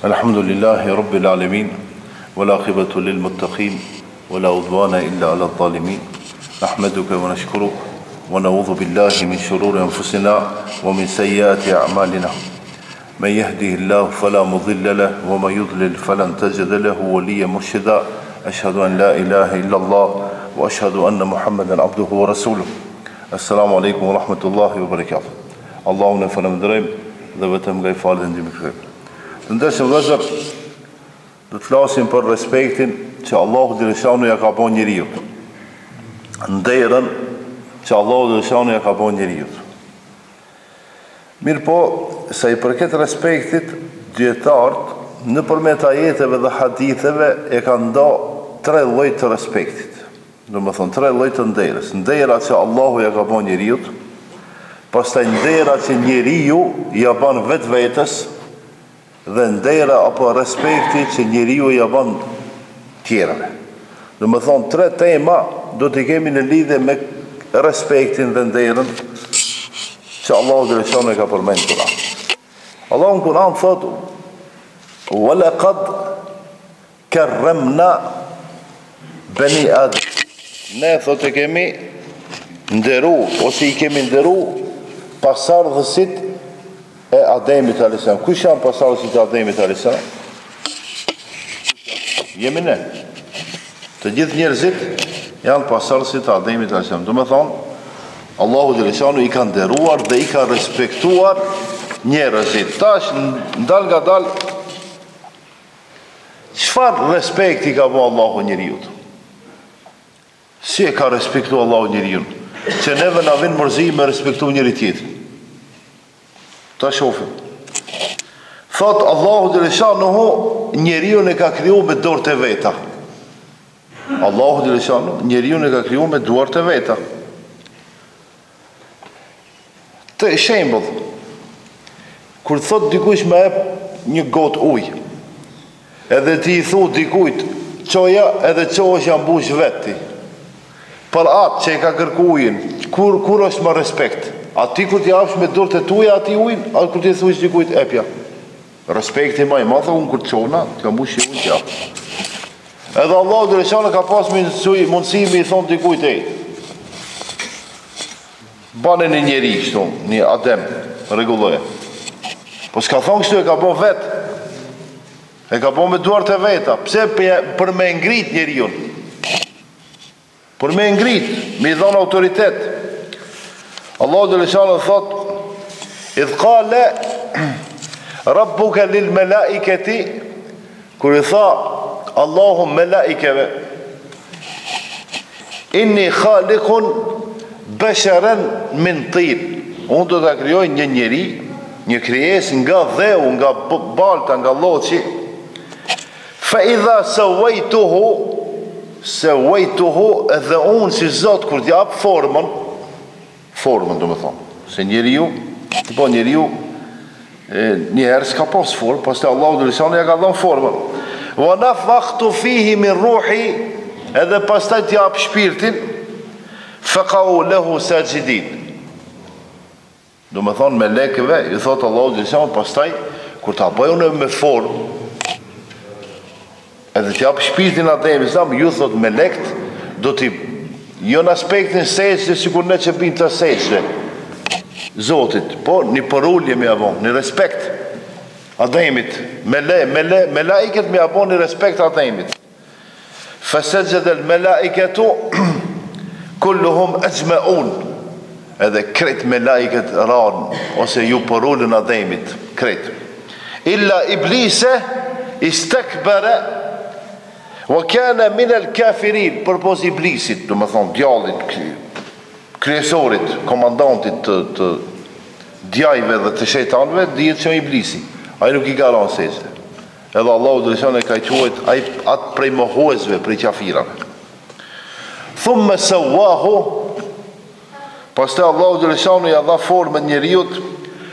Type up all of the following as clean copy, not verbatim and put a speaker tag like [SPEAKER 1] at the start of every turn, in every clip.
[SPEAKER 1] الحمد لله رب العالمين والعاقبة للمتقين ولا عدوان إلا على الظالمين نحمدك ونشكرك ونعوذ بالله من شرور أنفسنا ومن سيئات أعمالنا من يهده الله فلا مضل له ومن يضلل فلن تجد له وليا مرشدا أشهد أن لا إله إلا الله وأشهد أن محمدا عبده ورسوله السلام عليكم ورحمة الله وبركاته Allahun e falenderojmë dhe vetëm nga I falë dhe ndihmë kërkojmë. Të ndershëm vëllezër, do të flasim për respektin që Allahu xhaleshanu ja ka bën njeriu. Nderën që Allahu xhaleshanu ja ka bën njeriu. Mirë po, sa I përket respektit, dietarët nëpërmjet ajeteve dhe haditheve e kanë nda 3 lloj të respektit. Domethënë 3 lloj të nderës. Ndera që Allahu ja ka bën njeriu, pastaj ndera që njeriu ja bën vetvetes dhe ndera apo respekti që njeriu ja bën tjerëve. Domethënë 3 tema do t'i kemi në lidhje me respektin dhe nderën që Allahu xhaleshanu e ka përmendur Kur'an. Allahu në Kur'an thotë: "Wa laqad karramna bani Adam." Ne thotë kemi nderu ose I kemi nderu pasardhësit e Ademit a.s. Kush janë pasardhësit e Ademit a.s? Jemi ne. Të gjithë njerëzit janë pasardhësit e Ademit a.s. Do me thonë, Allahu xhaleshanu I ka nderuar dhe I ka respektuar njerëzit. Tash, ndal nga dal, çfarë respekti ka bërë Allahu njeriut? Si e ka respektu Allahu njeriut? Që neve na vjen mërzi me respektu njëri tjetrin. Ta shohim. Thot Allahu xhaleshanu njeriu e ka kriju me dorët e veta. Allahu xhaleshanu njeriu e ka kriju me duart e veta. Të shembull, kur thot dikush më jep një gotë ujë, edhe ti I thu dikujt çoja, edhe çosh ja mbush veti. Për atë që I ka kërku ujin, kur është më respekt? A ti kur t'i japsh me dorët e tuaja ati ujin, a kur t'i thuish dikujt epja? Respekti më I madh unë kur çona, t'ka mbush ujin t'ja. Edhe Allahu xhaleshanu ka pas mundësi me I thon dikujt bane një njeri kështu, një Adem, rregulloje. Po s'ka thon kështu, e ka bën vet. E ka bën me duart e veta. Pse? Për me ngrit njeriu. Për me ngrit, me I dhon autoritet. Allahu xhaleshanu thot: "Idh qala rabbuka lil malaikati", kur I tha Allahu malaikeve: "Inni khaliqun basharan min tin", unë do ta krijoj një njeri, një krijesë nga dheu, nga balta, nga lloçi. Fa idha sawaituhu edhe unë si Zot kur t'jap formën do me thonë, se njeriu, po njeriu njëherë s'ka pas formë, pastaj Allahu xhaleshanu ja ka dhënë formën. Wa nafakhtu fihi min ruhi, edhe pastaj t'jap shpirtin, faqau lahu sajidin. Do me thonë me lekëve, I thotë Allahu xhaleshanu pastaj kur ta bëjnë me formë, edhe t'jap shpirtin Ademit, ju thot me lekt, do t'i, jo në aspektin sejdë, sikur ne që binë të sejdë, Zotit, po një përullje me avon, një respekt Ademit, me laiket me avon një respekt Ademit. Fasajjada al-malaikatu kulluhum ajma'un, edhe kret me laiket ranë, ose ju përullën Ademit, kret. Illa iblise istakbara wa kana min al-kafirin, përpos iblisit, do me thonë djallit, kryesorit, komandantit të djajve dhe të shejtanëve, dihet që iblisi. Ai nuk I ka rënë sejdë. Edhe Allahu xhaleshanu e ka quajt atë prej mohuesve, prej qafirave. Thumma sawahu, pastaj Allahu xhaleshanu ja dha formën njeriut,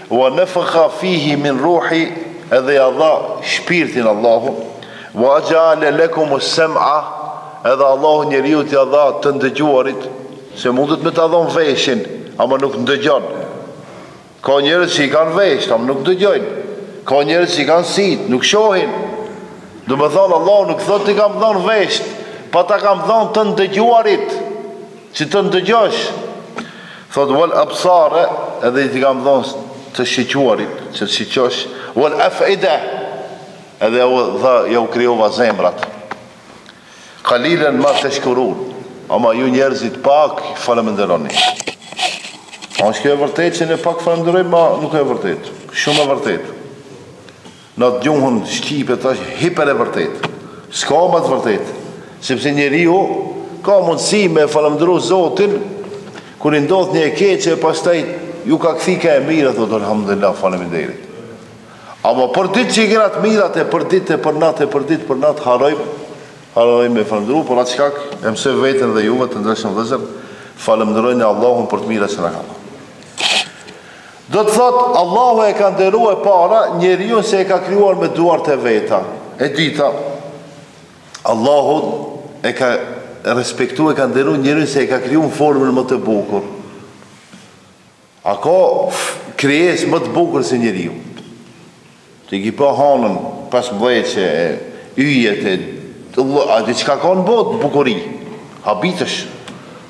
[SPEAKER 1] wa nafakha fihi min ruhi, edhe ja dha shpirtin Allahu. Wa ja'ala lakum as-sam'a, edhe Allahu njeriut ja dha të ndëgjuarit, se mundet me ta dhon veshin, ama nuk ndëgjon. Ka njerëz që I kanë vesh, ama nuk dëgjojnë. Ka njerëz që kanë sit, nuk shohin. Do më thonë Allah nuk thot t'i kam dhënë vesht, pa ta kam dhënë të ndëgjuarit, që të ndëgjosh. Thot wal absare, edhe t'i kam dhënë të shiquarit, që të shiqosh. Wal afida, edhe ja u krijova zemrat. Qalilan ma tashkurun. Ama ju njerëzit pak faleminderoni. A është kjo e vërtet që ne pak falenderojmë, ma nuk e vërtet. Shumë e vërtet. Në të gjuhën shqipe të është hiper e vërtet. S'ka më të vërtet. Sepse njeriu ka mundësi me falenderu Zotin, kur i ndodh një e keqe, pastaj ju ka kthi ka e mirë, thotë alhamdulillah, faleminderit. Ama për ditë që i kena të mirat e për ditë e për natë harojmë me falenderu, por atë shkak e mësoj veten dhe juve të ndryshëm vëllezër, falenderojnë Allahun për të mirat që na ka dhënë. Do të thotë Allahu e ka nderuar para njeriu se e ka krijuar me duart e veta. E dyta, Allahu e ka respektuar, e ka nderuar njeriu se e ka krijuar në formën më të bukur. A ka krijesë më të bukur se njeriu? Ti ki pa hanën, pas mbleqe, yjet, a diçka ka në botë bukuri, habitësh,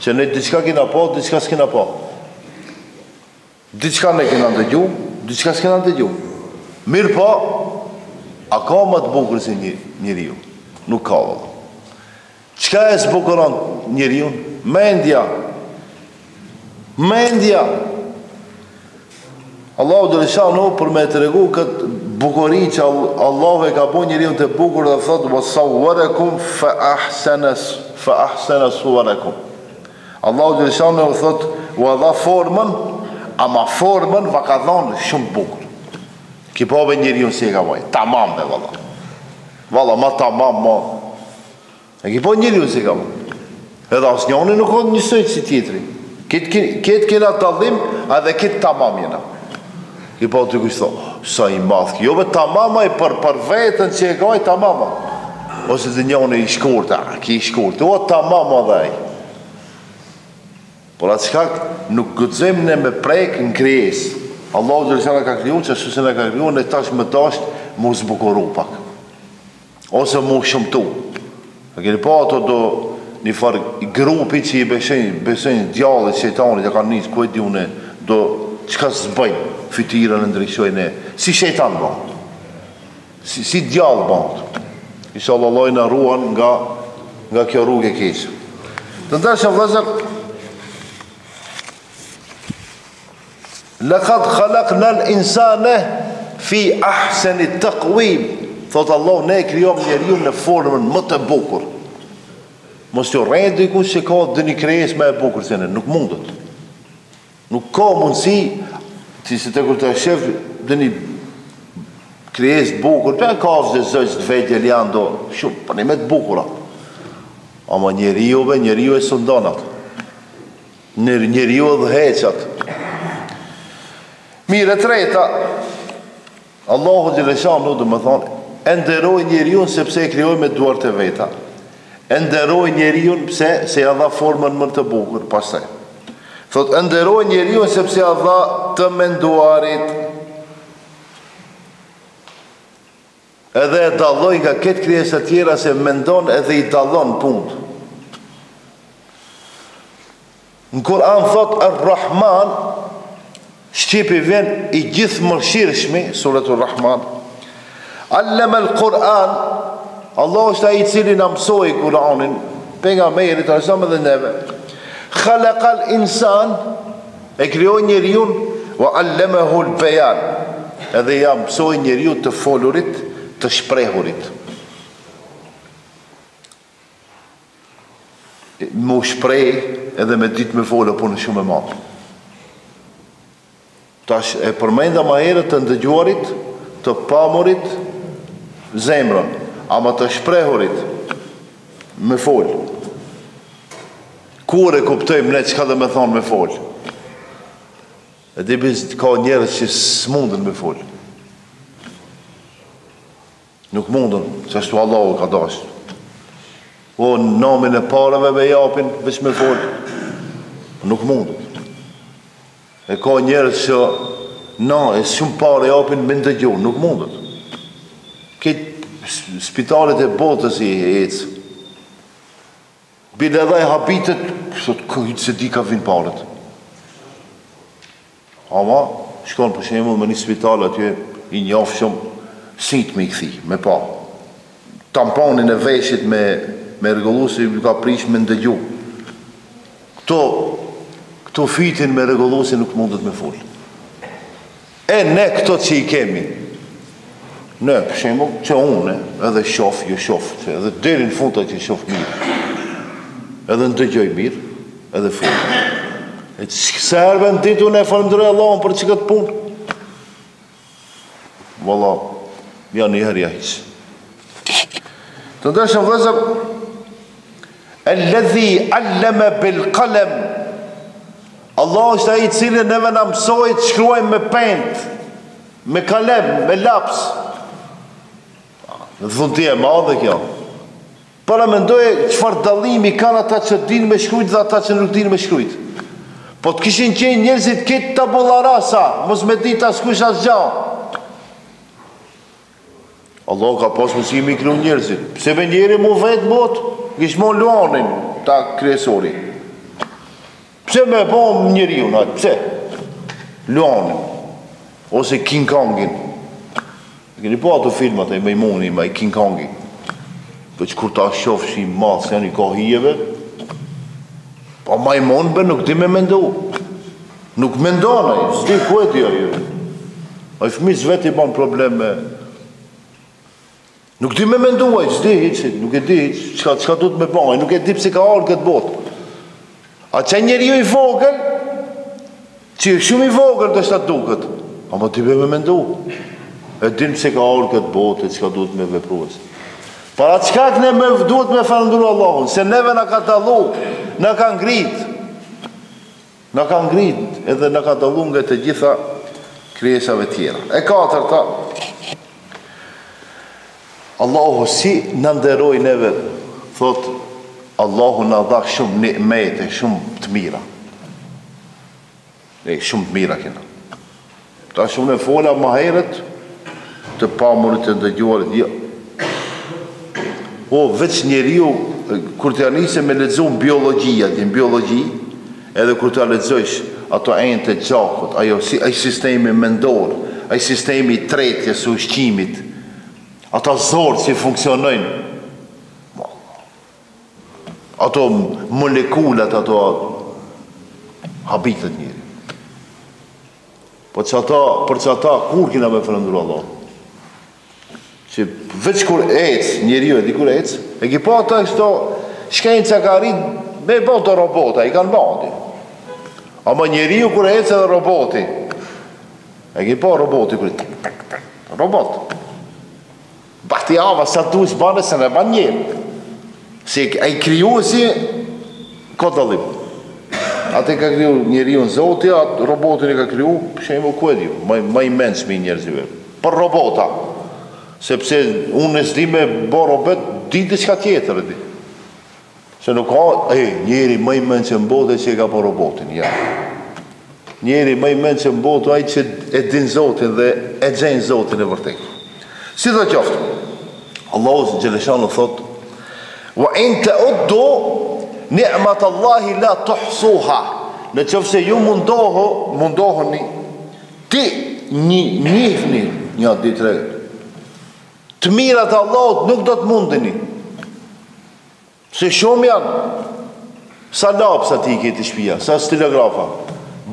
[SPEAKER 1] që ne diçka kena pa, diçka s'kena pa. Diçka ne kena ndëgju, diçka s'kena ndëgju. Mirë pa, a ka më të bukur se njeriu? Nuk ka valla. Çka e zbukuron njeriu? Mendja. Allahu dhe lëshanu për me të regu këtë bukuri që Allahu e ka bo njeriu të bukur dhe thotë wasawwarakum fa ahsana suwarakum. Allahu dhe lëshanu thotë u dha formën, ama formën va ka dhënë shumë bukur. Ki pove njeriu si e ka vaj, tamam dhe valla. Valla ma tamam ma. E ki po njeriu si e ka vaj. Edhe as njoni nuk ka njësoj si tjetri. Këtë kena të adhim, edhe këtë tamam jena. I po të kështë thë, sa i madhë, jo ve tamama i për vetën që e gaj tamama. Ose të njone i shkurt, ki i shkurt, o tamama dhe i. Por atë shkak nuk gëtëzim ne me prejkë në krijes. Allahu dhe lëshana ka kriju, që se ne ka kriju, ne tash më tash mu zbukuru pak. Ose mu shumëtu. A keni pa ato do një farë grupi që i besojnë djallit, shejtanit, ja ka njës, ku e di une, do qka zbëjnë. Fytyrën e ndryshojnë si shejtan bënd, si djallë bënd. Inshallah Allah na ruan nga kjo rrugë e keqe. Të ndërshëm vëllezër, laqad khalaqna al-insana fi ahsani taqwim. Thot Allah, ne e krijom njeriu në formën më të bukur. Mos të rrejt dikush që ka dhe një krijesë më e bukur se ne, nuk mundet. Nuk ka mundësi. Ti se të kur të shef dhe një krijesë bukur, për e kafës dhe zëgjë të vetjel janë do shumë, për një me të bukura. Ama njeriu e sundonat. Njeriu dhe heqat. Mire treta, Allahu Gjeleshanu dhe më thonë, e nderoj njeriu sepse e krijoi me duart e veta. E nderoj njeriu pse se ja dha formën më të bukur, pastaj. Thot, nderoj njeriu sepse ja dha të menduarit. Edhe e dalloj nga këtë krijesë të tjera se mendon edhe i dallon punë. Në Kur'an thot Ar-Rahman, shqipi vjen i gjithë mëshirshmi, suratul Rahman. Allama al-Quran, Allah është ai i cili na mësoi Kur'anin, pejgamberit sallallahu dhe neve. Khalaqal insan, e krijoi njeriu, wa allamahu al-bayan. Edhe ja mësoi njeriu të folurit, të shprehurit. Mu shprej edhe me ditë me folë punë shumë e madhe. Tash e përmenda ma herët të ndëgjuarit, të pamurit, zemrën, ama të shprehurit me folë. Kur e kuptojmë ne çka dhe me thonë me folë? E di ka njerëz që s'mundën me folë. Nuk mundën, që ashtu Allahu ka dashur. O, nomin e parave me japin, veç me folë. Nuk mundën. E ka njerëz që e shumë pare japin me ndëgjon, nuk mundet. Këtë spitalet e botës i ecë. Bile edhe e habitet, sot këjtë se di ka vinë paret. Ama, shkon për shemull me një spital atje, i njofë shumë, sintë me i këthi, me pa. Tamponin e veshit me regullu se ju ka prish me ndëgju. Këto fitin me regullu se nuk mundet me full. E ne këto që i kemi, ne, për shemull, që une, edhe shof, jo shof, edhe deri në fund që shof mirë. Edhe në dëgjoj mirë, edhe full. E që serve në ditu ne falëndëroj Allahun për që këtë punë? Valla, janë i herja hiqë. Të ndërshëm vëzër, alladhi allama bil qalam. Allah është ai i cili neve na mësoi të shkruajmë me pent, me kalem, me laps. Dhunti e madhe kjo. Para mendoj çfarë dallimi kanë ata që dinë me shkruajt dhe ata që nuk dinë me shkruajt. Po të kishin qenë njerëzit këtë tabula rasa, mos me ditë askush asgjë. Allah ka pas mësimi kru njerëzit. Pse me njeri mu vetë bot, kish mo luanin ta kryesori. Pse me bom njeri unë, pse? Luanin. Ose King Kongin. Keni po ato filmat e Majmuni, me King Kongin. Për që kur ta shofë shi madhë, se janë i kohijeve, pa Majmun bë nuk di me mendu. Nuk mendona, s'di ku e di ajo. A i fëmis vetë i ban problem me... Nuk di me mendu, a i s'di hiqit, nuk e di hiqit, qka du të me ban, nuk e di pësi ka arë këtë botë. A që njeri ju i vogël, që shumë i vogël dhe shta duket, a ma di me mendu. E din pësi ka arë këtë botë, qka du të me veprues. Para qka këne me duhet me falënduru Allahun, se neve në ka dalu, në ka ngrit. Në ka ngrit, edhe në ka dalu nga të gjitha krijesave tjera. E katërta, Allahu si në nderoj neve, thot, Allahu në dha shumë ni'mete, shumë të mira. Shumë të mira kena. Ta shumë në fola ma heret, të pamurit të ndëgjuarit, jo. Po, veç njeriu, kur të janise me lexuar biologjia, në biologji, edhe kur të lexojsh ato enjë të gjakut, ai sistemi mendor, ai sistemi i tretjes së ushqimit, ata zorë që funksionojnë, ato molekulat, ato habitet njeri. Për që ata, kur kina me falënduru Allah? Që veç kur ecë, njeriu e di kur ecë, e ki pa ata kështo shkenca ka rritë me bo të robota, i kanë bandi. Ama njeriu kur ecë edhe roboti, e ki pa roboti kur robot. Bahti ava sa du është banë se në banë njerë. Se e i kriju si ka dalim. Ate ka kriju njeriu në zoti, atë robotin e ka kriju, shemë ku e di, ma i menës mi njerëzive. Për robota. Sepse unë e s'di me bo robet, di të qka tjetër e di. Se nuk ka, njeri më i menë që mbote që e ka po robotin, ja. Njeri më i menë që mbote aj që e din Zotin dhe e gjenë Zotin e vërtet. Si dhe qoftë, Allahu Gjeleshanu thot, wa in të uddu, ni'mat Allahi la tuhsuha. Në qoftë se ju mundohoni, ti njihni një ditë të mirat Allahut nuk do të mundeni. Se shumë janë. Sa lapsa ti i keti shpia, sa stilografa.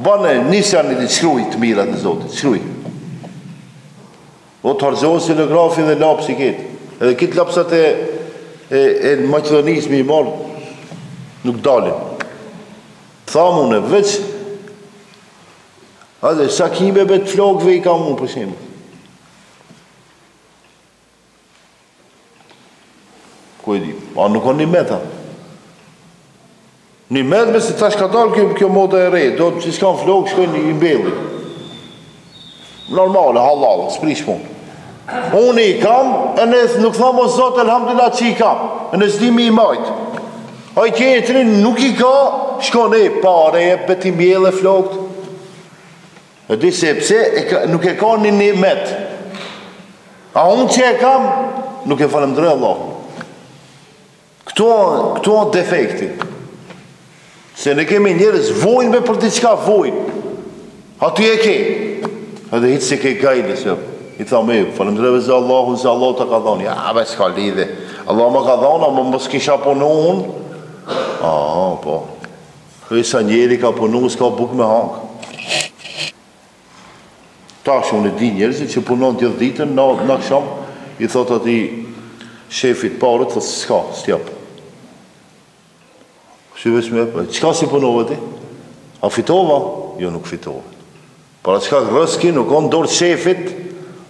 [SPEAKER 1] Bane, nisë janë një shkruj të mirat në Zotit, shkruj. O të hargjohë stilografi dhe lapsi keti. Edhe kitë lapsat e maqedonizmi i marë, nuk dalin. Thamë une, veç, sa kimeve të flokve i ka unë, për shemë. Ku e di, a nuk o një meta. Një metë me se ta shka dalë kjo moda e rejë, do që s'kan flokë, shkojnë një imbelli. Normale, halal, s'prish punë. Unë i kam, e në nuk thamë o Zotë, elhamdulillah që i kam, e në zdimi i majtë. A i tjetërin nuk i ka, shkon e pare, e beti mjele flokët. E di se pse nuk e ka një nimet. A unë që e kam, nuk e falemdrej Allah. Këto defekti. Se ne kemi njerëz vojnë me për diçka vojnë. Aty e ke. Edhe hitë se ke gajde se. I tha me, falemdreve zë Allahun, se Allah të ka dhoni. Ja, be s'ka lidhe. Allah më ka dhona, më mos kisha punu unë. Po. Kësa njeri ka punu, s'ka buk me hangë. Tash unë e di njerëzit që punon 10 ditën, në kësham, i thot ati shefit parët, thot s'ka, s'tjap. Shyve shme, qka si punove ti? A fitova? Jo, nuk fitova. Para qka rëski, nuk on dorë shefit,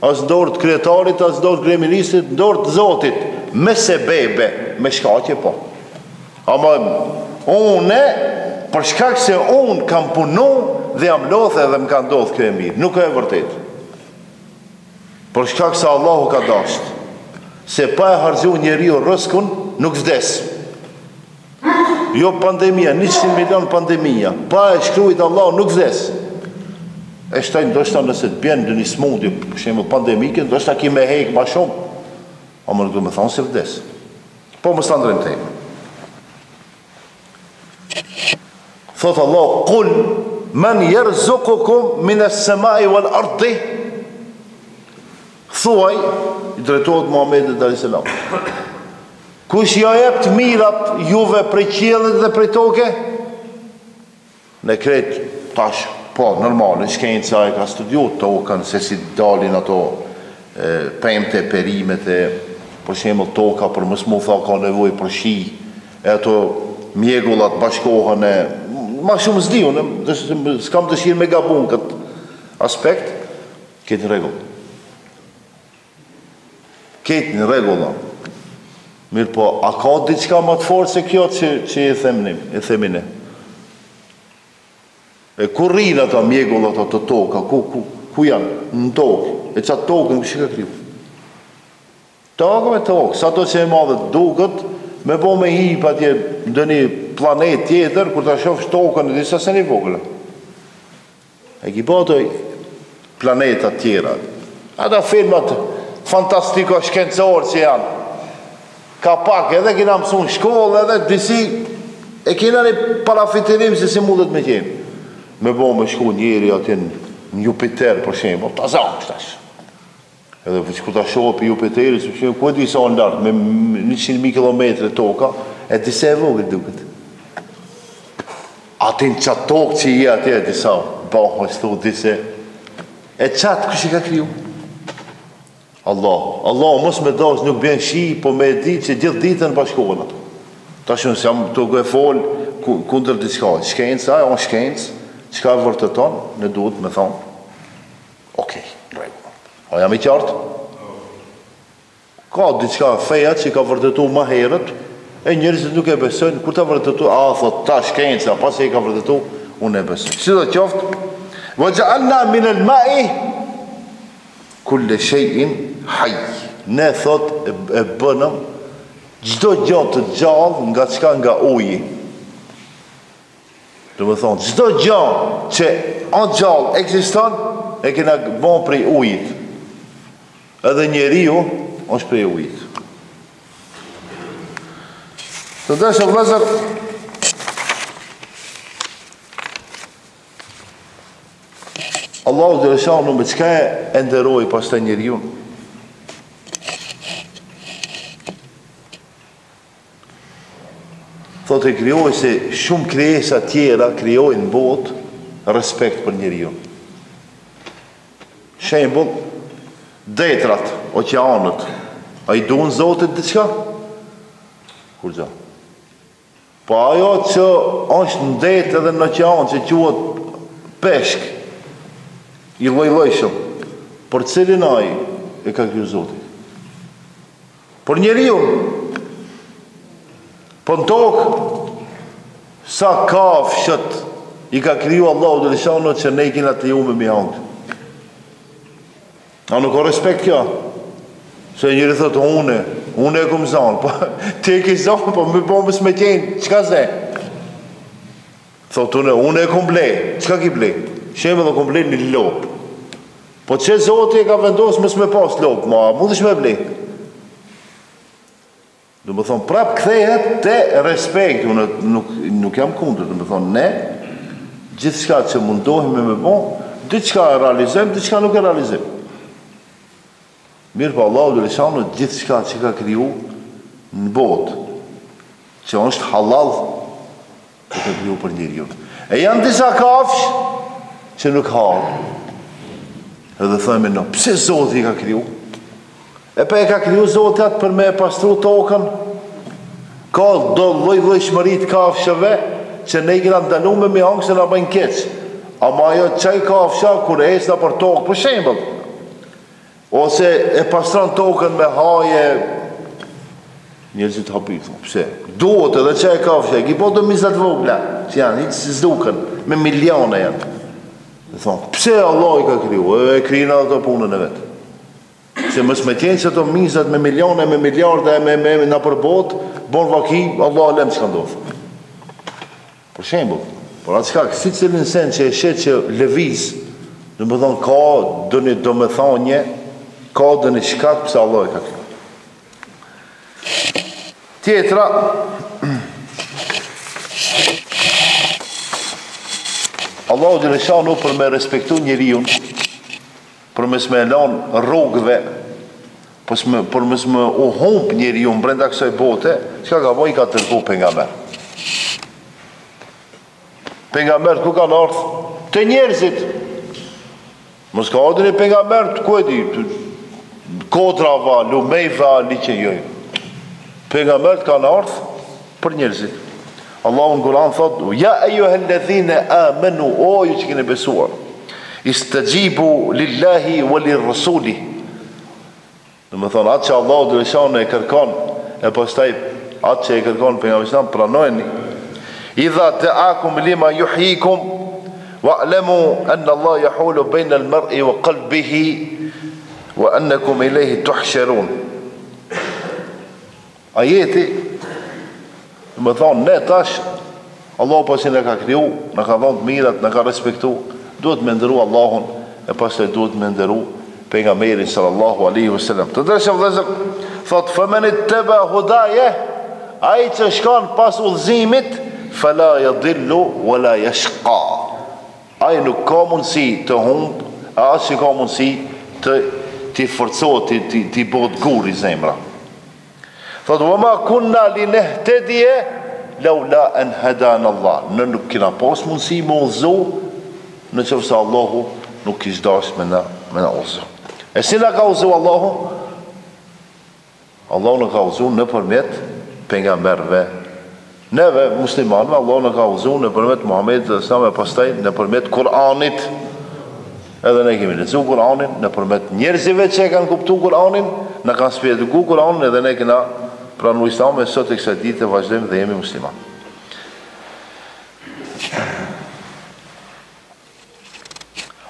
[SPEAKER 1] as dorë të kretarit, as dorë të greministit, dorë të zotit, me se bebe, me shkatje po. Ama une, për shkak se unë kam punu dhe jam lodhe dhe më ka ndodhë kjo e mirë. Nuk e vërtet. Për shkak se Allahu ka dasht. Se pa e hargju njeri o rëskun, nuk vdes. Jo pandemia, 100 milion pandemia. Pa e shkrujt Allahu, nuk vdes. E shtaj ndoshta nëse të bjenë në një smundje, shemë pandemike, ndoshta ki me hejkë ma shumë. A më nuk du me thonë se vdes. Po më standrem të ejmë. Thotë Allah, kull, men jerzukukum mines semai wal ardi, thuaj, i drejtohet Muhamedit a.s. Kush ja jep të mirat juve prej qiellit dhe prej toke? Ne kret tash, po, normal, në shkenca e ka studiu tokën, se si dalin ato pemte, perimet e, për shembull toka, për mos mu tha ka nevojë për shi, e ato mjegullat bashkohen e ma shumë zdi, unë s'kam dëshirë me gabun këtë aspekt, këtë në regull. Këtë në regull. Mirë po, a ka diçka më të forë se kjo që i themine? E ku rinë ata mjegullat ato toka, ku janë? Në tokë. E qatë tokën kështë ka kriju? Tokë me tokë. Sa to që e madhe duket, me bo me hi pa tje ndë një planet tjetër, kur ta shofsh tokën e disa se një vogële. E ki po të planetat tjera. Ata filmat fantastiko shkencorë që janë. Ka pak edhe kina mësun shkollë edhe disi e kina një parafitirim se si mundet me qenë. Me bo me shku njeri atje në Jupiter, për shemë, ta zanë shtash. Edhe që ta shohë për Jupiterit, për shemë, ku e disa në lartë, me 100.000 km toka, e disa e vogët duket. Atin qatë tokë që i atje, disa, bëhë, shtu, disa. E qatë, kështë i ka kriju? Allah, mos me dash nuk bjen shi, po me di që gjithë ditën bashkohen ato. Ta shumë se jam të gëj folë kundër diçka. Shkencë, ajo në shkencë, qka vërteton, ne duhet me thonë, okej, regu. A jam i qartë? Ka diçka feja që ka vërtetu ma herët, e njerëzit nuk e besojnë, kur ta vërtetu, thot, ta shkencë, pas e i ka vërtetu, unë e besojnë. Si do qoftë, vëgja'alna minel mai, kulle shejin haj. Ne thot e bënëm gjdo gjatë të gjallë nga qka nga uji. Dhe me thonë, gjdo gjatë që anë gjallë eksiston, e kena bon prej ujit. Edhe njeriu është prej ujit. Të deshë vëzër, Allahu dhe rëshanu me qka e nderoj pas të njeriu? Thot e kryoj se shumë krijesa tjera kryojnë në botë respekt për njeriu. Shembull, detrat, oqeanët, a i duhen Zotit diçka? Kur gja? Po ajo që është në detë edhe në oqean që quhet peshk, i lojlojshëm, për cilin ai e ka kriju Zoti? Për njeriu. Po në tokë, sa kafshët i ka kriju Allahu dhe lëshanu që ne i kina të ju me mi hangë. A nuk o respekt kjo? Se njëri thëtë, une e këmë zanë, po te e ki zanë, po me bombës me qenë, qka ze? Thotë une e këmë ble, qka ki ble? Shemë dhe kom ble një lopë. Po që Zoti e ka vendosë mos me pas lopë, ma mundesh me ble. Do më thonë, prap kthehet te respekt, unë nuk jam kundër, do më thonë, ne, gjithë shka që mundohim me bon, diçka e realizojmë, diçka nuk e realizojmë. Mirë pa Allahu dhe Leshanu, gjithë shka që ka kriju në botë, që është halal, e ka kriju për njeriu. E janë disa kafsh që nuk harë. Edhe thëmë në, pse Zoti ka kriju? E pa e ka kriju Zoti atë për me pastru tokën. Ka do lloj shmërit kafshëve që ne i kena ndalu me hangë se na bëjnë keq. Ama ajo çaj kafsha kur ecna për tokë, për shembull, ose e pastron tokën me haje, njerëzit hapi, pse? Duhet edhe çaj kafsha, i po do mizat vogla, që janë, hiç si s'duken, me milione janë. Dhe thonë, pse Allah i ka kriju? E kriju ato punën e vetë. Se mës me tjenë që të mizat me milione, me miliarde, me në përbot, bon vaki, Allah lem që ka ndodhë. Për shembull, por atë shkak, si cilin sen që e shetë që lëviz, dhe më thonë, ka dëni do me thonje, ka dëni shkak pëse Allah i ka kriju. Tjetra, Allahu Gjeleshanu për me respektu njeriun, për mes me elan rrugëve, për mes me u hump njeriun brenda kësaj bote, çka ka bëj ka tërku pejgamber. Pejgamber ku kanë ardhur? Të njerëzit. Mos ka ardhur një pejgamber, ku e di, kodrava, lumejva, liqejoj. Pejgambert kanë ardhur për njerëzit. Allahu në Kur'an thot, ja ejuhellezine amenu, o ju që keni besuar, istajibu lillahi wa lirrasuli. Dhe më thonë, atë që Allahu dhe Leshane e kërkon, e pastaj atë që e kërkon për nga Islam, pranojni. Idha da'akum lima yuhyikum, wa'lamu anna Allah yahulu bayna al-mar'i wa qalbihi, wa annakum ilayhi tuhsharun. Ajeti, më thonë, ne tash, Allah pasi në ka kriju, në ka dhonë të mirat, në ka respektu, duhet me ndëru Allahun, e pastaj duhet me ndëru pejgamberin sallallahu alaihi wasallam. Të dërshëm vëllezër, thot, fëmenit teba hudaje, ai që shkan pas udhëzimit, fala yadillu wala yashqa. Ai nuk ka mundësi të humb, as që ka mundësi të forcohet, të bëhet gur i zemra. Thot, vëma kunna li nehtedje, laula en hadan Allah. Në nuk kina pas mundësi më udhëzu, në qëfëse Allahu nuk kishë dash me në udhëzu. E si në ka udhëzu Allahu? Allahu në ka udhëzu në përmet pejgamberve. Neve, muslimanve, Allahu në ka udhëzu në përmet Muhammed dhe Islam e pastaj në përmet Kur'anit. Edhe ne kemi lecu Kur'anin, në përmet njerëzive që e kanë kuptu Kur'anin, në kanë spjeduku Kur'anin, edhe ne kena pranu Islam e sot e kësa ditë e vazhdojmë dhe jemi musliman.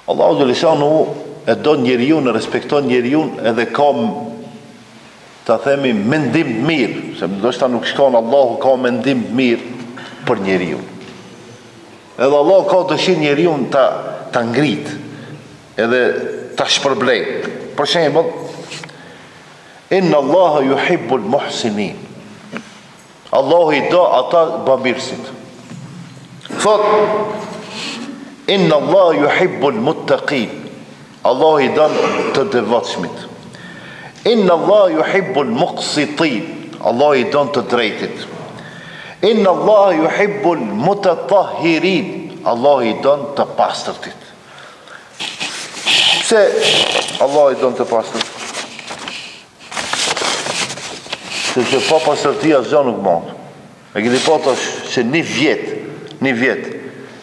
[SPEAKER 1] Allahu Gjeleshanu e do njeriun, e respekton njeriun edhe kam ta themi mendim mirë, se ndoshta nuk shkon Allahu ka mendim mirë për njeriun. Edhe Allahu ka dëshirë njeriun ta ngrit, edhe ta shpërblej. Për shembull, inna Allaha yuhibbul muhsinin. Allahu i do ata bamirësit. Thot, inna Allah yuhibbul muttaqin. Allah i don të devotshmit. Inna Allah yuhibbul muqsitin. Allah i don të drejtit. Inna Allah yuhibbul mutatahhirin. Allah i don të pastërtit. Pse Allah i don të pastërt? Sepse pa pastërtia asgjë nuk mund. E keni pa tash se një vjet,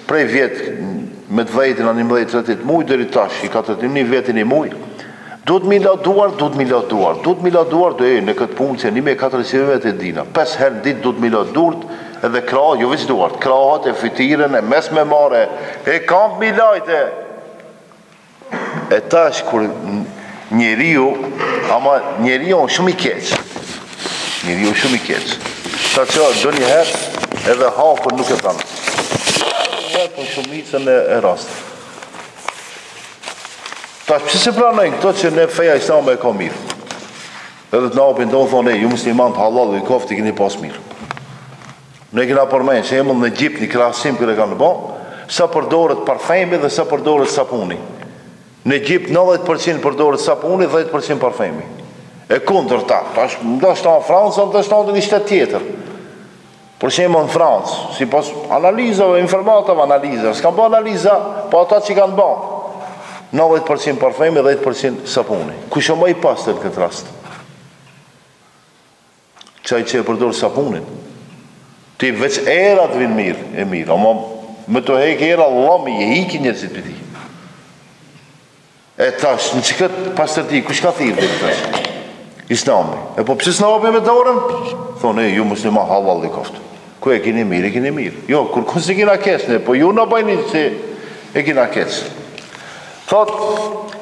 [SPEAKER 1] prej vjet me të vajtin anë 11-30 muj deri tash i 41 vjetin i muj, duhet mi lauduar, në këtë punë që 1400 vjet e dina. 5 herë ditë duhet mi lauduar, edhe krahët, jo veç duart, krahët e fytyrën e mes me mare, e kamp mi lajte. E tash kur njeriu shumë i keq. Njeriu shumë i keq. Ta që do një herë edhe hapën nuk e tanë. Për shumicën e rast. Tash pse se pranojnë këto që ne feja islame e ka mirë? Edhe të na hapin do thonë ju musliman të halal i kofti keni pas mirë. Ne kena përmend shembull në Egjipt një krahasim kur e kanë bë, sa përdoret parfemi dhe sa përdoret sapuni. Në Egjipt 90% përdoret sapuni, 10% parfemi. E kundërta, tash ndoshta në Francë, ndoshta në një shtet tjetër. Për shembull në Francë, sipas analizave, informatave analiza, s'kan bë analiza, po ata që kanë bë 90% parfemi, 10% sapuni. Kush është më i pastër në këtë rast? Çaj që e përdor sapunin. Ti veç erat vin mirë, e mirë, ama me të hek era Allah me je hiki njerëzit për ti. E tash, në që këtë pastërti, kush ka thirë dhe tash? Islami. E po pëse s'na hapim me dorën? Thonë, ju musliman halal i koftë. Ku e kini mirë. Jo, kur kësë e kina kesë, po ju në bajni që e kina kesë. Thot,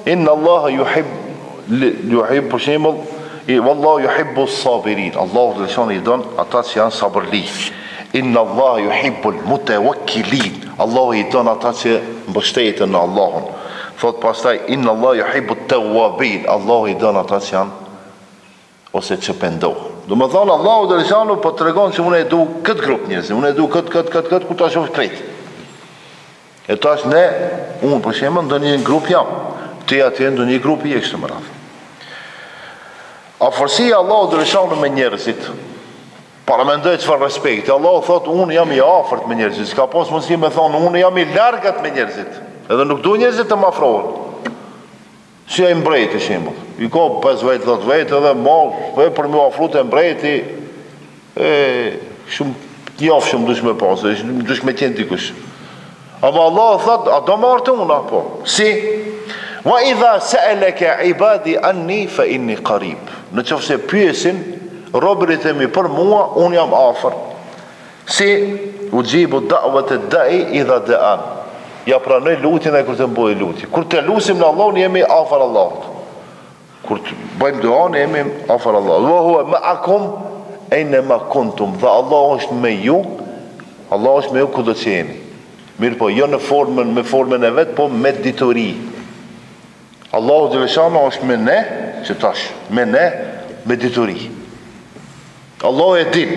[SPEAKER 1] inna Allah juhib për shemull, wallahu yuhibbu sabirin. Allahu dhe lëshon i donë ata që janë sabërli. Inna Allah yuhibbul mutawakkilin. Allahu i donë ata që mbështeten në Allahun. Thot pastaj inna Allah yuhibbu tawwabin. Allahu i donë ata që janë ose që pendohen. Do më thonë Allahu dhe lëshon po tregon se unë e du këtë grup njerëz, unë e du këtë ku ta shoh krejt. E tash unë për shembull ndonjë grup jam, ti atje ndonjë grup je kështu më radh. Afërsia Allahu dhe lëshon me njerëzit. Paramendoj çfarë respekti. Allahu thot unë jam i afërt me njerëzit. S'ka pas mundësi me thonë unë jam i largat me njerëzit. Edhe nuk du njerëzit të më afrohen. Si ai mbreti shembull. I ka 5 vjet, 10 vjet edhe më për më afru te mbreti. Shumë jafshëm dush me pas, dush me qenë dikush. Ama Allah thot, a do marrë të una, po. Si? Wa idha sa'alaka ibadi anni fa inni qarib. Në qoftë se pyesin robërit e mi për mua, unë jam afër. Si? Ujibu da'wat ad-da'i idha da'an. Ja pranoj lutjen e kur të bëj lutje. Kur të lutim në Allahun jemi afër Allahut. Kur të bëjmë duan jemi afër Allahut. Wa huwa ma'akum aynama kuntum. Dhe Allah është me ju. Allah është me ju kudo që jeni. Mirë po, jo në formën e vetë, po me ditori. Allahu dhe lëshana është me ne, që tash, me ne, me ditori. Allahu e din,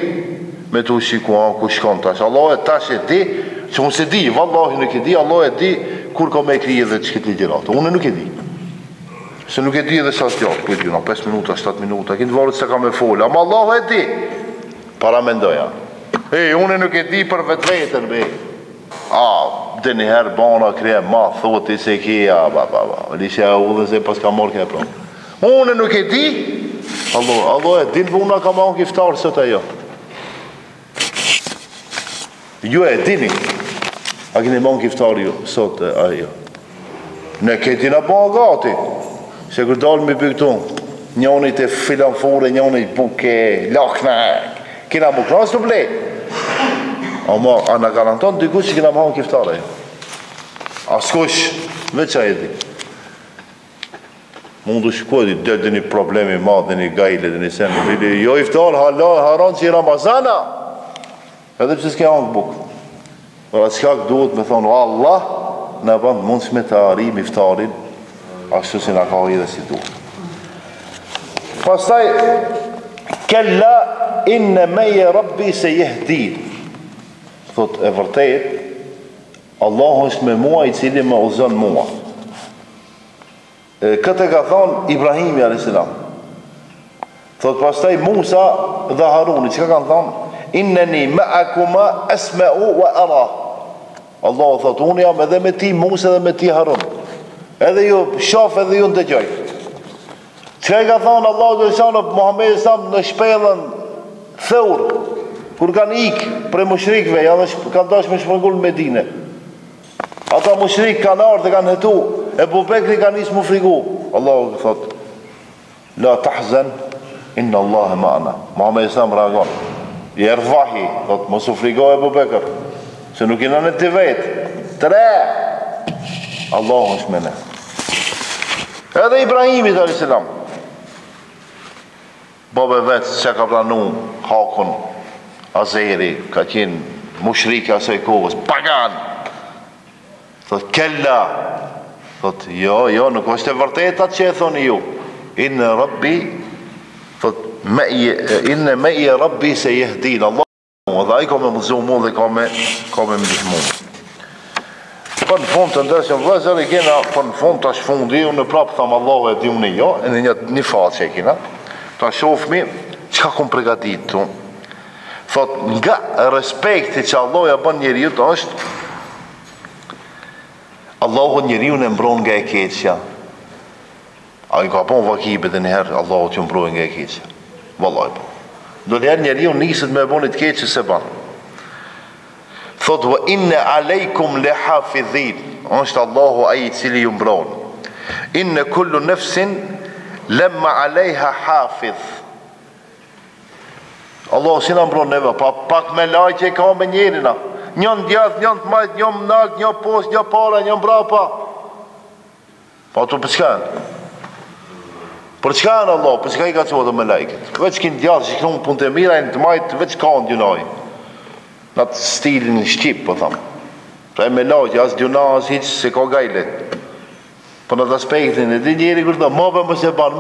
[SPEAKER 1] me të shikuan, ku shkon tash. Allahu e tash e di, që unë se di, vallahi nuk e di, Allahu e di, kur ka me krije dhe që këtë ligjeratë. Unë nuk e di. Se nuk e di edhe sa t'jallë, po e di, 5 minuta, 7 minuta, kënë të varët se ka me folë, ama Allahu e di. Para mendoja. Unë nuk e di për vetë vetën, be. Dhe njëherë bana krije ma thoti se kja Lishe e u dhe se pas ka morë kja pra. Unë nuk e di. Allah e din për una ka ma unë kiftarë sot ajo. Ju e dini. A kini ma unë kiftarë ju sot ajo. Ne këti në ba gati. Se kër dalë me bëgtun njëni të filanfore, njëni buke, lakne. Kina më krasë të blej. Ama a në garanton dikush që kina më hanë kiftare. Askush, veç a e di. Mundu shkodi, dhe një problemi madhe, dhe një gajle, dhe një senë. Jo iftar, haran që i Ramazana. Edhe pëse s'ke hanë bukë. Pra s'kak duhet me thonë, Allah, në bandë mund shme të arim iftarin, ashtu si në ka i dhe si duhet. Pastaj, kella inne meje rabbi se jehdin. Thot e vërtet, Allah është me mua i cili me uzon mua. Këtë ka thonë Ibrahimi a.s. Thot pastaj Musa dhe Haruni, që ka kanë thonë? Inneni ma'akuma asma'u wa ara. Allah thot, unë jam edhe me ti Musa dhe me ti Harun. Edhe ju shaf edhe ju në dëgjoj. Që ka thonë Allah dhe shanë Muhammed Sam në shpellën Theur, kur kanë ikë për mushrikve, ja dhe kanë dash me shpërngull në Medine. Ata mushrik kanë ardhë dhe kanë hetu, e Bubekri kanë isë mu frigu. Allahu thot, la tahzen, inna Allah e ma'na. Muhammed Islam ragon. I erdhvahi, thot, mos u frigo e Bubekr, se nuk i në në të vetë. 3. Allahu është me ne. Edhe Ibrahimit a.s. Bobe vetë që ka planu Hakun Azeri, ka qenë mushrika asaj kohës, pagan. Thot, kella, Thot, jo, nuk është e vërtet atë që e thoni ju. Inna rabbi, thot, inna meje rabbi se jehdin. Allah, dhe ai ka me mëzu mu dhe ka me ndihmu. Për në fund të ndërshëm vëzër, i kena, për në fund të shfundi, unë në prapë thamë Allah e di unë jo, e në një faqe e kena, ta shofmi, qka kom pregatit tu? Thot, nga respekti që Allah ja bën njeriut është, Allahu njeriu në mbron nga e keqja. A i ka bon vakibet e njëherë, Allahu t'ju mbroj nga e keqja. Vallaj po. Do njëherë njeriu nisët me bonit keqë se ban. Thot, wa inne alejkum le hafidhin. është Allahu aji cili ju mbron. Inne kullu nefsin lemma alejha hafidh. Allahu si në mbron neve, pak me lajqe ka me njerina. Njën djath, njën të majt, njën nalt, njën post, njën para, njën brapa. Pa tu për çkanë? Për çkanë Allah, për çka i ka qohë dhe me lajket? Veç kënë djath, që kënë punë të mira, në të majt, veç kanë djunaj. Në atë stilin në Shqip, po thamë. Pra e me lajqe, as djuna, as hiqë, se ka gajle. Për në të aspektin, e di njeri kërë, më më se banë,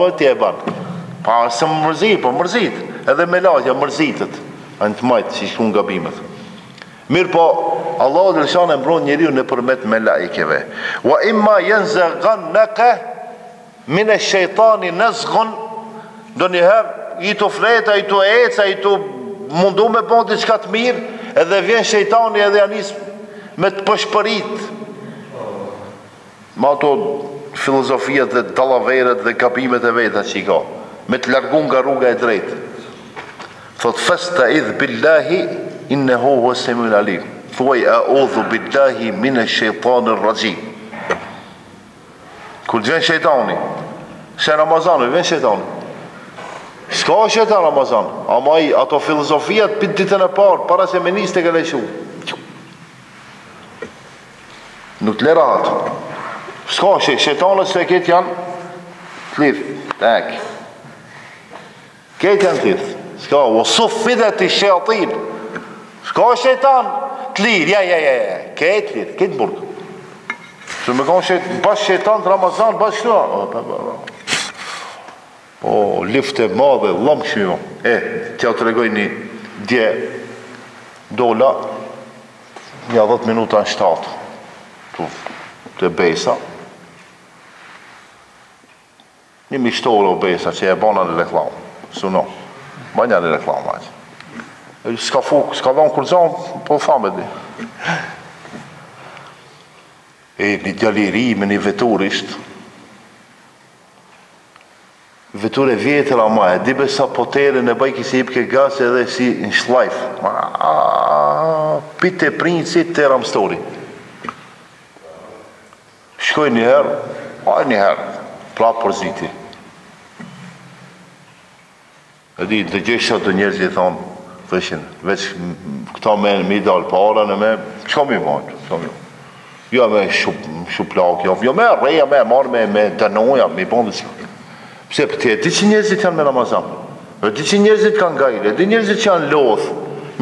[SPEAKER 1] më tje banë. Pa se më mërzit, po mërzit. Edhe me lajqe, mërzitët. A në të majtë, që shkun gabimet. Mirë po, Allah dhe lëshan e mbron njeriu në përmet me laikeve. Wa imma yanzaghan naka min ash-shaytani nazghun, do njëherë i të fleta, i të eca, i të mundu me bon diçka të mirë, edhe vjen shejtani edhe janis me të pëshpërit. Ma ato filozofiat dhe dallaveret dhe gabimet e veta që i ka, me të largun nga rruga e drejtë. Thot fasta'idh billahi innehu huwa semiul alim. Thuaj a'udhu billahi minash shaitanir rajim. Kur vjen shejtani, se Ramazani vjen shejtani. S'ka shejtan Ramazan, ama ato filozofiat për ditën e parë, para se me nis të këleshu. Nuk të lerahat. S'ka shejtanët se ketë janë të lidh, tek. Ketë janë të lidh. S'ka, o suffidet i shayatin. S'ka shejtan të lidh, ja, ketë lidh, ketë burg. Se me kanë bash shejtan të Ramazan, bash këto. O, lifte madhe, lëmë këshmi. Tja të regoj një dje dola, një 10 minuta në 7 të besa. Një mishtore o besa që e bana në reklam. Suno, banja në reklam aqë. S'ka fuk, s'ka dhonë kurzon, po famet di. Një djaliri me një veturist, vetur e vjetër ama e dibe sa potere në bajki si ipke gas edhe si në shlajf. Pite princit të ramstori. Shkoj njëherë, pra përziti. E di, dhe gjesha të njerëzit i thonë, thëshin, veç këta me në mi dalë para në me, qka mi majtë? Jo me shuplak, jo me reja, me marë, me dënoja, me bëndë si. Pse për te, di që njerëzit janë me Ramazan, di që njerëzit kanë gajle, di njerëzit që janë loth,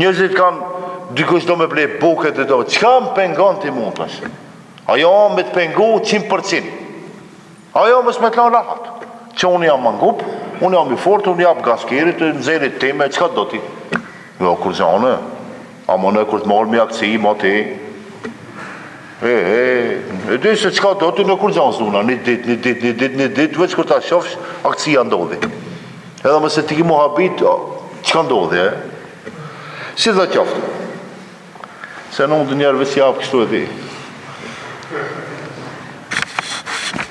[SPEAKER 1] njerëzit kanë, dikush do me blej buket dhe do, qka më pengon të i mund të është? Ajo me të pengu 100%, ajo më s'me të lanë rahat, që unë jam mangup, unë jam i fort, unë jam gaskerit, nëzerit teme, qka do ti? Jo, kur zane, a më në kur të marrë me akci, ma ti, e di se qka do ti në kur zanë zuna, një dit, veç kur ta shofsh, akcija ndodhi. Edhe mëse ti ki mu habit, qka ndodhi, Si dhe qaftë. Se në mundë njerëve si japë kështu e di.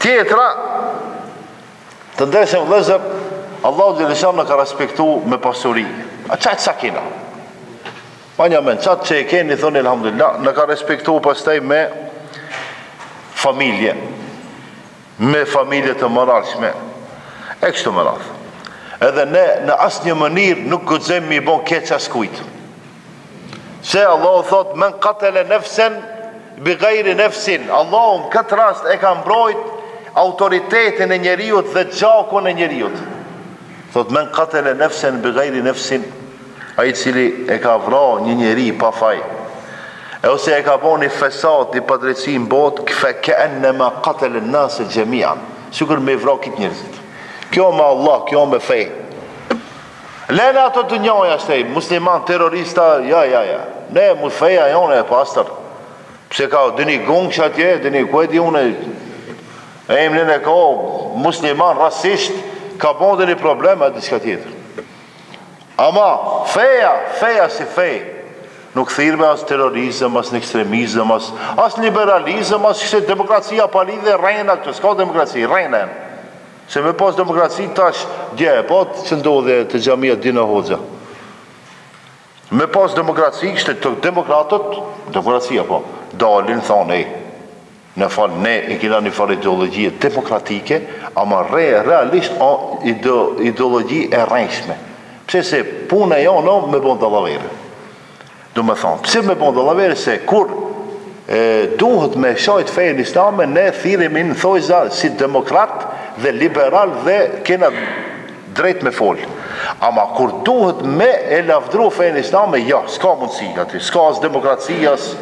[SPEAKER 1] Tjetra, të ndeshëm vëzër, Allahu Gjelesham në ka respektu me pasuri. A qatë sa kena? Pa një men, qatë që e keni, thonë alhamdulillah, në ka respektu pastaj me familje. Me familje të moralshme. E kështu më radhë. Edhe ne në asë një mënirë nuk gëzëm mi bon keq as kujtë. Se Allah thot, men katele nefsen, bi gajri nefsin. Allah në këtë rast e ka mbrojt autoritetin e njeriut dhe gjakon e njeriut. Thot, men katele nefsen, bi gajri nefsin, a i cili e ka vra një njeri pa faj. E ose e ka bo një fesat, një padrejtësi në botë, ke enne ma katële nëse gjemia, sikur me vra kitë njërzit. Kjo me Allah, kjo me fej. Lene ato të njoja shtej, musliman, terrorista, ja. Ne, mu feja jone e pastër. Pse ka dini gungë që atje, dini kueti une, e imnin e ka musliman, rasisht, ka bon dhe një probleme atë diska tjetër. Ama, feja si fej, nuk thirme as terrorizëm, as në ekstremizëm, as liberalizëm, as kështë demokracia pa lidhe rejna këtë, s'ka demokraci, rejna. Se me pas demokraci tash, dje, po që ndodhe të gjamia Dina Hoxha. Me pas demokraci, kështë të demokratët, demokracia po, dalin, thonë, në falë, ne i kina një farë ideologjie demokratike, ama realisht ideologji e rejshme. Pse se puna jonë me bon dallavere. Do me thonë, pse me bon dallavere se kur duhet me shajt fejën islame, ne thirimi në thojza si demokrat dhe liberal dhe kena drejt me folë. Ama kur duhet me e lavdru fejën islame, ja, s'ka mundësi ati, s'ka as demokracias,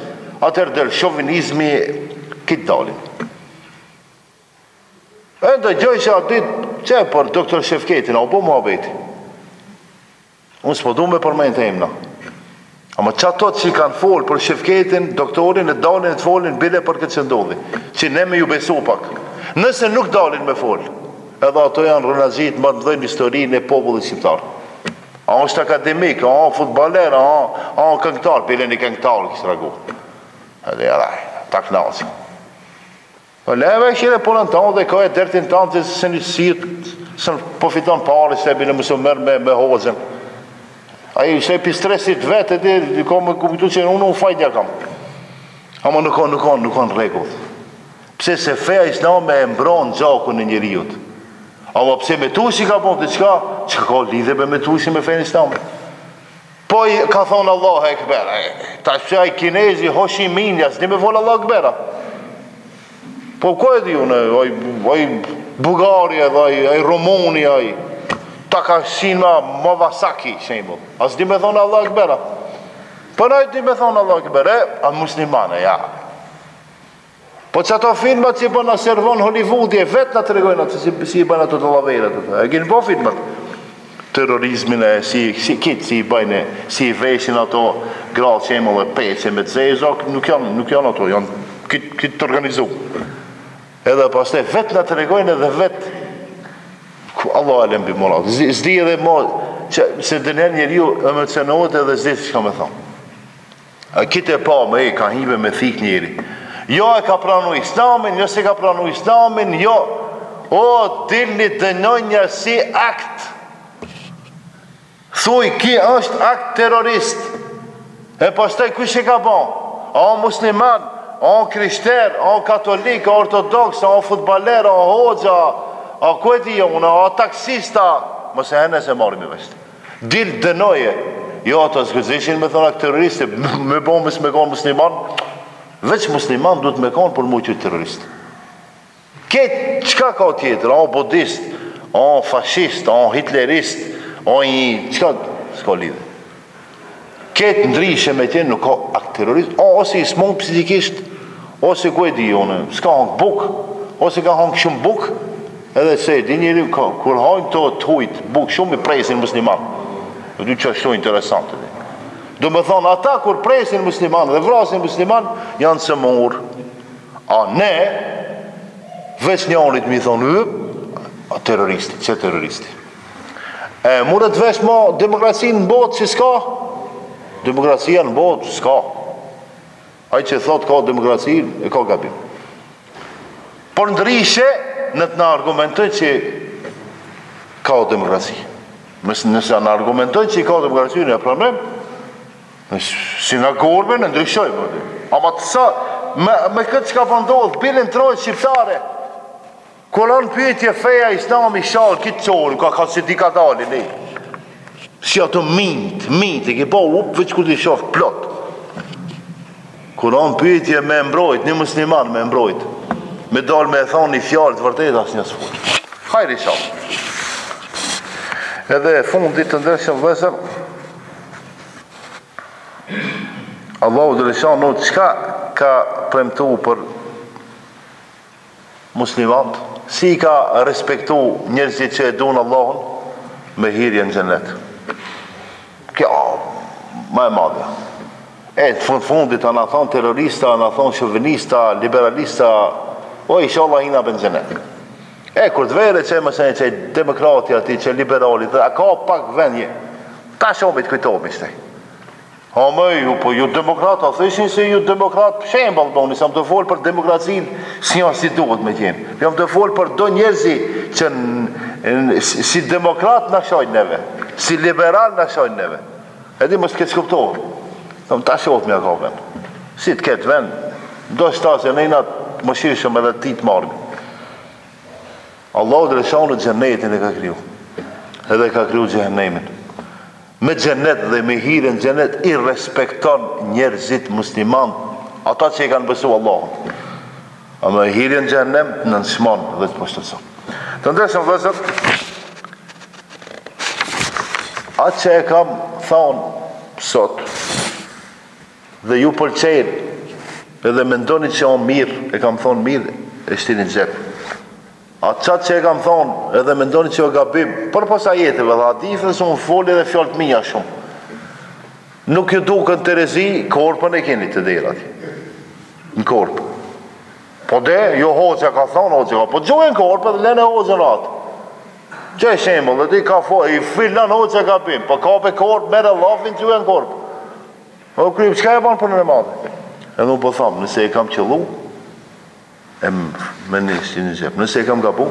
[SPEAKER 1] atër del shovinizmi, kitë dalin. E ndë gjoj që atë ditë, që për doktor Shefketin, a u po muhabeti. Unë s'po du me përmejnë të emna. Ama që ato që kanë folë për Shefketin, doktorin, e dalin e të folin, bile për këtë që ndodhi. Që ne me ju besu pak. Nëse nuk dalin me folë, edhe ato janë rënazit më të dhejnë historinë e popullit shqiptar. A është akademik, a futbaler, a këngtar, bile një këngtar kështë ragu. Edhe jaraj, ta knasi. Leve këshire punën tonë dhe ka e dertin tonë që se një sitë, se po fiton pari, se bile mësë mërë me Hoxhën. A i se pi stresit vetë, e ka me kupitu që unë fajtja kam. Ama nuk kanë regull. Pse se feja islame e mbron gjakun në njeriut. Ama pse me tushi ka bon të qka, që ka lidhe me tushi me fejnë islame. Po i ka thonë Allah e këbera. Ta që aj kinezi, Ho Chi Minh, jasë një me volë Allah e këbera. Po ko e di unë, aj Bulgaria, aj Romunia, aj Takashima, Mavasaki, shembull. As di me thonë Allah e këbera. Po nëjtë di me thonë Allah e këbera, a muslimane, ja. Po që ato filmat që i bëna servon Hollywoodi, e vetë nga të regojnë atë, si i bëna të laveret, e gjenë po filmat. Terrorizmin e si i bëjnë, si i veshin ato gratë që emë dhe pece me të zezok, nuk janë ato, janë këtë të organizu. Edhe pas te vetë nga të regojnë edhe vetë, Allah e lembi morat, zdi edhe mo, se dënër njeri ju emocianohet edhe zdi që ka me thonë. Kite pa me e ka hibe me thik njeri. Jo e ka pranu islamin, jo se ka pranu islamin, jo, dilni dënoj një si akt. Thuj, ki është akt terrorist. E pastaj kush e ka bon? A musliman, a krishter, a katolik, a ortodoks, a futbaler, a hoxha, a kueti jo, a taksista, mëse hene se marim i veshtë. Dil dënoje, jo ato s'gëzishin me thonë akt terroriste, me bon mësë me konë musliman, veç musliman duhet me konë për mu që terrorist. Ketë, qka ka tjetër, a budist, a fashist, a hitlerist, a i, qka, s'ka lidhe. Ketë ndrishe me tjenë nuk ka akt terrorist, ose i smon psikisht, ose ku e di une, s'ka hangë buk, ose ka hangë shumë buk, edhe se, di njëri, kur hangë të hujt, buk, shumë i presin musliman. Dhe du që është interesant. Do me thonë, ata kur presin musliman dhe vrasin musliman, janë së morë. A ne, veç njërit mi thonë, terroristi, që terroristi. Mure të vesh ma demokracinë në botë që s'ka? Demokracia në botë s'ka. Ai që thot ka demokracinë, e ka gabim. Por ndryshe, në të në argumentoj që ka demokraci. Nëse në argumentoj që ka demokraci, në e pranojmë, sinagorëve në ndryshojmë. Ama të sa, me këtë që ka pëndodhë, bilin të rojtë shqiptare, kur anë pyetje feja islami shalë, kitë qori, ka si di ka dalin, si ato mint, e ki po up, veç kur t'i shofë plot. Kur anë pyetje me mbrojt, një musliman me mbrojt, me dalë me e thonë një fjallë të vërtet, asë një sfur. Hajri shalë. Edhe fundit të ndërshëm vëzër, Allahu Gjellëshanu çka ka premtu për muslimat, si ka respektu njerëzit që e dunë Allahun me hirje në xhennet. Kjo më e madhe. Të fundit ana thonë terrorista, ana thonë shovinista, liberalista, o inshallah hina ben xhennet. Kur të vere që mësën që demokrati ati, që liberali, a ka pak vendje, ta shobit kujtobi shte. Po ju demokrat, a thëshin se ju demokrat shembal boni, sa më të folë për demokracin, si janë si duhet me tjenë. Jam të folë për do njerëzi që si demokrat në shojnë neve, si liberal në shojnë neve. Edhi mështë këtë skuptohë, ta shobit me ka vend. Si të ketë vend, do shtasë e nejnat më shirëshëm edhe ti të margë. Allahu Gjellëshanu xhennetin e ka kriju, edhe ka kriju xhenemin. Me xhennet dhe me hire në xhennet i respekton njerëzit musliman, ata që i kanë besu Allahun. A me hire në xhennem në nësman dhe të poshtëson. Të ndeshëm vëzër, atë që e kam thonë sot, dhe ju pëlqejnë, edhe mendoni që o mirë, e kam thonë mirë, e shtini xhep. Atë qatë që e kam thonë, edhe mendoni që o gabim, për posa jetëve, dhe hadithës unë foli dhe fjallët mija shumë. Nuk ju duken të rezi, korpën e keni të derat. Në korpë. Po de, jo hoqja ka thonë, hoqja ka, po gjojnë korpë dhe lene hoqjën atë. Që e shembol, dhe ti ka foli, i filan hoqja gabim, po ka pe korpë, mere lafin që e në korpë. O krypë, qëka e banë për në madhe? Edhe unë po thamë, nëse e kam qëllu, me një shtinë gjep. Nëse e kam gabu,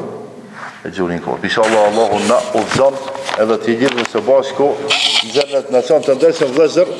[SPEAKER 1] e gjurin korp. Inshallah Allahu na udhëzon edhe të gjithë në së bashku, xhennet në çon të ndeshëm vëllezër.